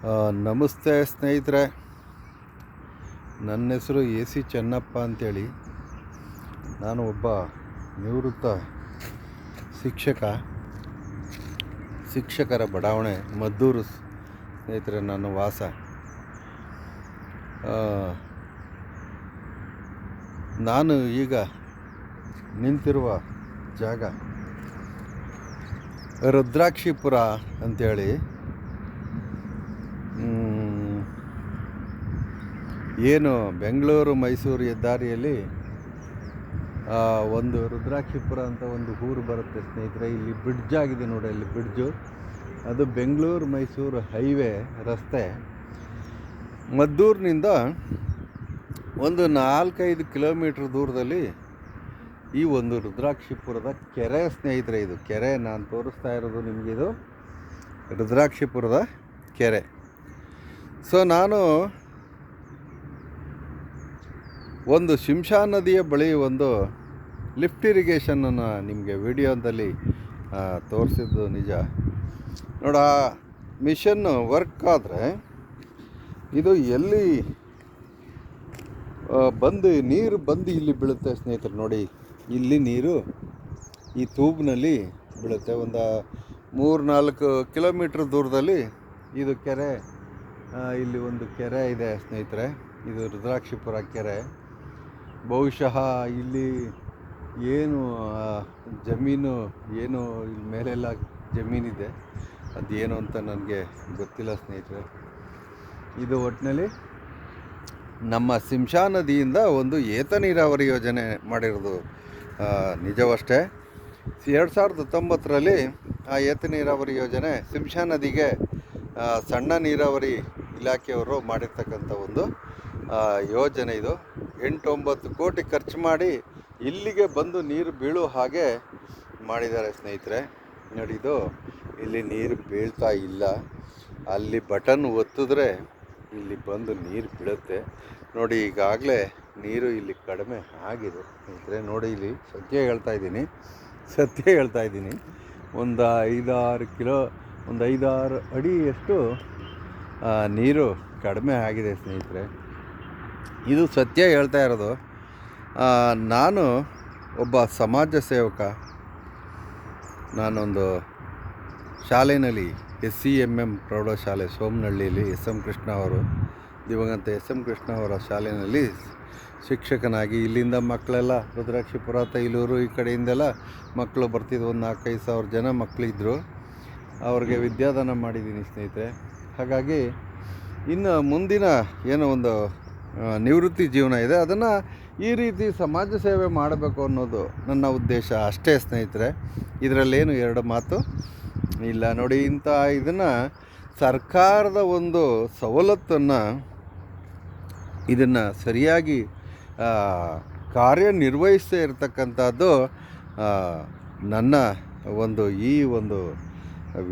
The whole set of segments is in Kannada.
ನಮಸ್ತೆ ಸ್ನೇಹಿತರೆ, ನನ್ನ ಹೆಸರು ಎ ಸಿ ಚೆನ್ನಪ್ಪ ಅಂತೇಳಿ. ನಾನು ಒಬ್ಬ ನಿವೃತ್ತ ಶಿಕ್ಷಕರ ಬಡಾವಣೆ ಮದ್ದೂರು ಸ್ನೇಹಿತರೆ ನನ್ನ ವಾಸ. ನಾನು ಈಗ ನಿಂತಿರುವ ಜಾಗ ರುದ್ರಾಕ್ಷಿಪುರ ಅಂಥೇಳಿ. ಏನು ಬೆಂಗಳೂರು ಮೈಸೂರು ಹೆದ್ದಾರಿಯಲ್ಲಿ ಒಂದು ರುದ್ರಾಕ್ಷಿಪುರ ಅಂತ ಒಂದು ಊರು ಬರುತ್ತೆ ಸ್ನೇಹಿತರೆ. ಇಲ್ಲಿ ಬ್ರಿಡ್ಜ್ ಆಗಿದೆ ನೋಡಿ, ಅಲ್ಲಿ ಬ್ರಿಡ್ಜು, ಅದು ಬೆಂಗಳೂರು ಮೈಸೂರು ಹೈವೇ ರಸ್ತೆ. ಮದ್ದೂರಿನಿಂದ ಒಂದು 4-5 ಕಿಲೋಮೀಟ್ರ್ ದೂರದಲ್ಲಿ ಈ ಒಂದು ರುದ್ರಾಕ್ಷಿಪುರದ ಕೆರೆ ಸ್ನೇಹಿತರೆ. ಇದು ಕೆರೆ ನಾನು ತೋರಿಸ್ತಾ ಇರೋದು ನಿಮಗೆ, ಇದು ರುದ್ರಾಕ್ಷಿಪುರದ ಕೆರೆ. ಸೊ ನಾನು ಒಂದು ಶಿಂಷಾ ನದಿಯ ಬಳಿ ಒಂದು ಲಿಫ್ಟ್ ಇರಿಗೇಷನನ್ನು ನಿಮಗೆ ವಿಡಿಯೋದಲ್ಲಿ ತೋರಿಸಿದ್ದು ನಿಜ ನೋಡ. ಮಿಷನ್ನು ವರ್ಕ್ ಆದರೆ ಇದು ಎಲ್ಲಿ ನೀರು ಬಂದು ಇಲ್ಲಿ ಬೀಳುತ್ತೆ ಸ್ನೇಹಿತರೆ. ನೋಡಿ, ಇಲ್ಲಿ ನೀರು ಈ ತೂಬ್ನಲ್ಲಿ ಬೀಳುತ್ತೆ. ಒಂದು 3-4 ಕಿಲೋಮೀಟ್ರ್ ದೂರದಲ್ಲಿ ಇದು ಕೆರೆ. ಇಲ್ಲಿ ಒಂದು ಕೆರೆ ಇದೆ ಸ್ನೇಹಿತರೆ, ಇದು ರುದ್ರಾಕ್ಷಿಪುರ ಕೆರೆ. ಬಹುಶಃ ಇಲ್ಲಿ ಏನು ಜಮೀನು, ಏನು ಇಲ್ಲಿ ಮೇಲೆಲ್ಲ ಜಮೀನಿದೆ, ಅದೇನು ಅಂತ ನನಗೆ ಗೊತ್ತಿಲ್ಲ ಸ್ನೇಹಿತರೆ. ಇದು ಒಟ್ಟಿನಲ್ಲಿ ನಮ್ಮ ಶಿಂಷಾ ನದಿಯಿಂದ ಒಂದು ಏತ ನೀರಾವರಿ ಯೋಜನೆ ಮಾಡಿರೋದು ನಿಜವಷ್ಟೇ. 2019ರಲ್ಲಿ ಆ ಏತ ನೀರಾವರಿ ಯೋಜನೆ ಶಿಂಷಾ ನದಿಗೆ ಸಣ್ಣ ನೀರಾವರಿ ಇಲಾಖೆಯವರು ಮಾಡಿರ್ತಕ್ಕಂಥ ಒಂದು ಯೋಜನೆ. ಇದು 8-9 ಕೋಟಿ ಖರ್ಚು ಮಾಡಿ ಇಲ್ಲಿಗೆ ಬಂದು ನೀರು ಬೀಳೋ ಹಾಗೆ ಮಾಡಿದ್ದಾರೆ ಸ್ನೇಹಿತರೆ. ನೋಡಿ, ಇದು ಇಲ್ಲಿ ನೀರು ಬೀಳ್ತಾ ಇಲ್ಲ. ಅಲ್ಲಿ ಬಟನ್ ಒತ್ತಿದ್ರೆ ಇಲ್ಲಿ ಬಂದು ನೀರು ಬೀಳುತ್ತೆ ನೋಡಿ. ಈಗಾಗಲೇ ನೀರು ಇಲ್ಲಿ ಕಡಿಮೆ ಆಗಿದೆ ಸ್ನೇಹಿತರೆ. ನೋಡಿ, ಇಲ್ಲಿ ಸತ್ಯ ಹೇಳ್ತಾ ಇದ್ದೀನಿ, ಒಂದು 5-6 ಅಡಿಯಷ್ಟು ನೀರು ಕಡಿಮೆ ಆಗಿದೆ ಸ್ನೇಹಿತರೆ. ಇದು ಸತ್ಯ ಹೇಳ್ತಾ ಇರೋದು. ನಾನು ಒಬ್ಬ ಸಮಾಜ ಸೇವಕ. ನಾನೊಂದು ಶಾಲೆಯಲ್ಲಿ SCMM ಪ್ರೌಢಶಾಲೆ ಸೋಮನಹಳ್ಳಿಯಲ್ಲಿ SM ಕೃಷ್ಣ ಅವರು, ದಿವಂಗತ SM ಕೃಷ್ಣ ಅವರ ಶಾಲೆಯಲ್ಲಿ ಶಿಕ್ಷಕನಾಗಿ ಇಲ್ಲಿಂದ ಮಕ್ಕಳೆಲ್ಲ ರುದ್ರಾಕ್ಷಿಪುರ, ತೈಲೂರು ಈ ಕಡೆಯಿಂದೆಲ್ಲ ಮಕ್ಕಳು ಬರ್ತಿದ್ವು. ಒಂದು 4-5 ಸಾವಿರ ಜನ ಮಕ್ಕಳಿದ್ದರು. ಅವ್ರಿಗೆ ವಿದ್ಯಾದಾನ ಮಾಡಿದ್ದೀನಿ ಸ್ನೇಹಿತರೆ. ಹಾಗಾಗಿ ಇನ್ನು ಮುಂದಿನ ಏನೋ ಒಂದು ನಿವೃತ್ತಿ ಜೀವನ ಇದೆ, ಅದನ್ನು ಈ ರೀತಿ ಸಮಾಜ ಸೇವೆ ಮಾಡಬೇಕು ಅನ್ನೋದು ನನ್ನ ಉದ್ದೇಶ ಅಷ್ಟೇ ಸ್ನೇಹಿತರೆ. ಇದರಲ್ಲೇನು 2 ಮಾತು ಇಲ್ಲ ನೋಡಿ. ಇಂಥ ಇದನ್ನು ಸರ್ಕಾರದ ಒಂದು ಸವಲತ್ತನ್ನು ಇದನ್ನು ಸರಿಯಾಗಿ ಕಾರ್ಯನಿರ್ವಹಿಸದೇ ಇರತಕ್ಕಂಥದ್ದು ನನ್ನ ಈ ಒಂದು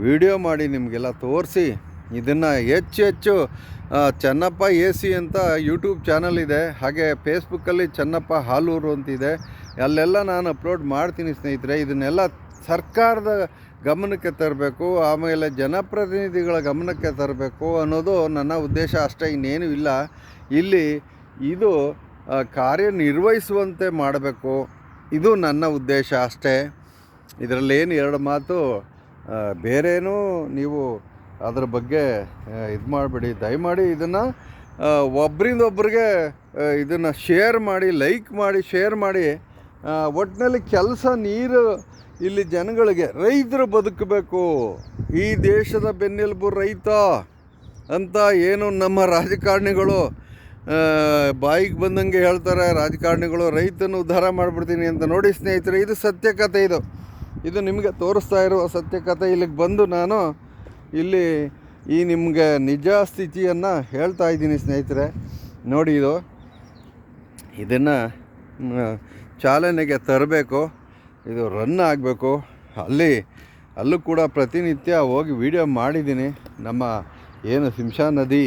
ವಿಡಿಯೋ ಮಾಡಿ ನಿಮಗೆಲ್ಲ ತೋರಿಸಿ, ಇದನ್ನು ಹೆಚ್ಚು ಚೆನ್ನಪ್ಪ AC ಅಂತ ಯೂಟ್ಯೂಬ್ ಚಾನಲ್ ಇದೆ, ಹಾಗೆ ಫೇಸ್ಬುಕ್ಕಲ್ಲಿ ಚೆನ್ನಪ್ಪ ಹಾಲೂರು ಅಂತಿದೆ, ಅಲ್ಲೆಲ್ಲ ನಾನು ಅಪ್ಲೋಡ್ ಮಾಡ್ತೀನಿ ಸ್ನೇಹಿತರೆ. ಇದನ್ನೆಲ್ಲ ಸರ್ಕಾರದ ಗಮನಕ್ಕೆ ತರಬೇಕು, ಆಮೇಲೆ ಜನಪ್ರತಿನಿಧಿಗಳ ಗಮನಕ್ಕೆ ತರಬೇಕು ಅನ್ನೋದು ನನ್ನ ಉದ್ದೇಶ ಅಷ್ಟೇ, ಇನ್ನೇನು ಇಲ್ಲ. ಇಲ್ಲಿ ಇದು ಕಾರ್ಯನಿರ್ವಹಿಸುವಂತೆ ಮಾಡಬೇಕು, ಇದು ನನ್ನ ಉದ್ದೇಶ ಅಷ್ಟೇ. ಇದರಲ್ಲೇನು 2 ಮಾತು ಬೇರೇನೂ ನೀವು ಅದ್ರ ಬಗ್ಗೆ ಇದು ಮಾಡಬೇಡಿ. ದಯಮಾಡಿ ಇದನ್ನು ಒಬ್ಬರಿಂದೊಬ್ಬರಿಗೆ ಇದನ್ನು ಶೇರ್ ಮಾಡಿ, ಲೈಕ್ ಮಾಡಿ, ಶೇರ್ ಮಾಡಿ. ಒಟ್ಟಿನಲ್ಲಿ ನೀರು ಇಲ್ಲಿ ಜನಗಳಿಗೆ, ರೈತರು ಬದುಕಬೇಕು, ಈ ದೇಶದ ಬೆನ್ನೆಲುಬು ರೈತ ಅಂತ ಏನು ನಮ್ಮ ರಾಜಕಾರಣಿಗಳು ಬಾಯಿಗೆ ಬಂದಂಗೆ ಹೇಳ್ತಾರೆ. ರಾಜಕಾರಣಿಗಳು ರೈತನ ಉದ್ಧಾರ ಮಾಡಿಬಿಡ್ತೀನಿ ಅಂತ. ನೋಡಿ ಸ್ನೇಹಿತರೆ, ಇದು ಸತ್ಯಕಥೆ. ಇದು ನಿಮಗೆ ತೋರಿಸ್ತಾ ಇರುವ ಸತ್ಯಕಥೆ. ಇಲ್ಲಿಗೆ ಬಂದು ನಾನು ಇಲ್ಲಿ ನಿಮಗೆ ನಿಜ ಸ್ಥಿತಿಯನ್ನು ಹೇಳ್ತಾ ಇದ್ದೀನಿ ಸ್ನೇಹಿತರೆ. ನೋಡಿ, ಇದನ್ನು ಚಾಲನೆಗೆ ತರಬೇಕು, ಇದು ರನ್ ಆಗಬೇಕು. ಅಲ್ಲೂ ಕೂಡ ಪ್ರತಿನಿತ್ಯ ಹೋಗಿ ವಿಡಿಯೋ ಮಾಡಿದ್ದೀನಿ. ನಮ್ಮ ಏನು ಶಿಂಷಾ ನದಿ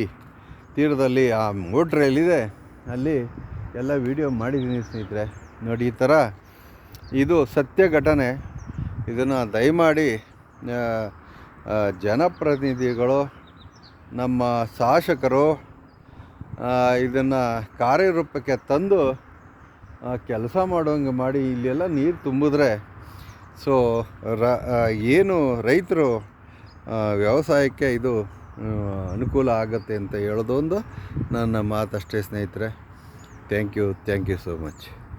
ತೀರದಲ್ಲಿ ಆ ಮೋಟ್ರ್ ಎಲ್ಲಿದೆ ಅಲ್ಲಿ ಎಲ್ಲ ವಿಡಿಯೋ ಮಾಡಿದ್ದೀನಿ ಸ್ನೇಹಿತರೆ. ನೋಡಿ, ಈ ಥರ ಇದು ಸತ್ಯ ಘಟನೆ. ಇದನ್ನು ದಯಮಾಡಿ ಜನಪ್ರತಿನಿಧಿಗಳು ನಮ್ಮ ಶಾಸಕರು ಇದನ್ನು ಕಾರ್ಯರೂಪಕ್ಕೆ ತಂದು ಕೆಲಸ ಮಾಡೋಂಗೆ ಮಾಡಿ ಇಲ್ಲೆಲ್ಲ ನೀರು ತುಂಬಿದ್ರೆ ಸೊ ಏನು ರೈತರು ವ್ಯವಸಾಯಕ್ಕೆ ಇದು ಅನುಕೂಲ ಆಗುತ್ತೆ ಅಂತ ಹೇಳೋದೊಂದು ನನ್ನ ಮಾತಷ್ಟೇ ಸ್ನೇಹಿತರೆ. Thank you so much.